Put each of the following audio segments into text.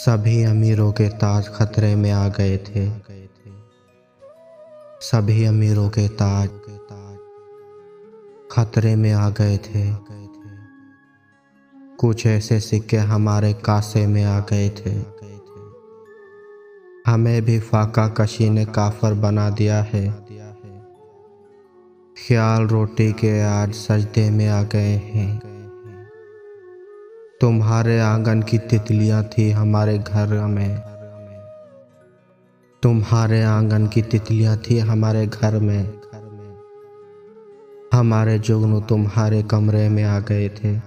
सभी अमीरों के ताज खतरे में आ गए थे। सभी अमीरों के ताज खतरे में आ गए थे। कुछ ऐसे सिक्के हमारे कासे में आ गए थे। हमें भी फाका कशी ने काफर बना दिया है। ख्याल रोटी के आज सजदे में आ गए हैं। तुम्हारे आंगन की तितलियां थी हमारे घर में। तुम्हारे आंगन की तितलियां थी हमारे घर में। हमारे जुगनू तुम्हारे कमरे में आ गए थे।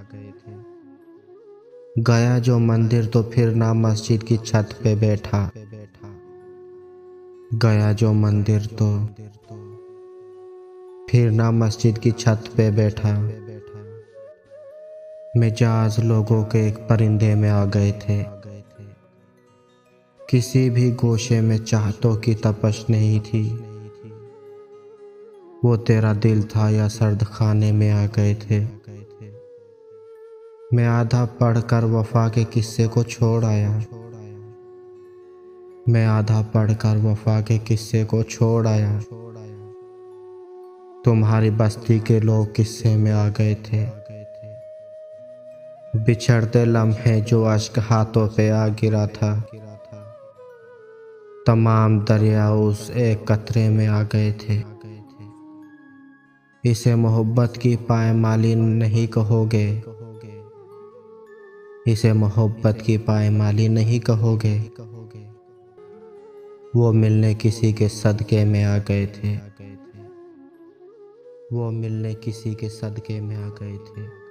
गया जो मंदिर तो फिर ना मस्जिद की छत पे बैठा। गया जो मंदिर तो फिर ना मस्जिद की छत पे बैठा। मिजाज लोगों के एक परिंदे में आ गए थे। किसी भी गोशे में चाहतों की तपश नहीं थी। वो तेरा दिल था या सर्द खाने में आ गए थे। मैं आधा पढ़कर वफा के किस्से को छोड़ आया। मैं आधा पढ़कर वफा के किस्से को छोड़ आया। तुम्हारी बस्ती के लोग किस्से में आ गए थे। बिछड़ते लम्हे जो अश्क हाथों पे आ गिरा था। तमाम दरिया उस एक कतरे में आ गए थे। इसे मोहब्बत की पायमाली नहीं कहोगे। इसे मोहब्बत की पायमाली नहीं कहोगे। वो मिलने किसी के सदके में आ गए थे। वो मिलने किसी के सदके में आ गए थे।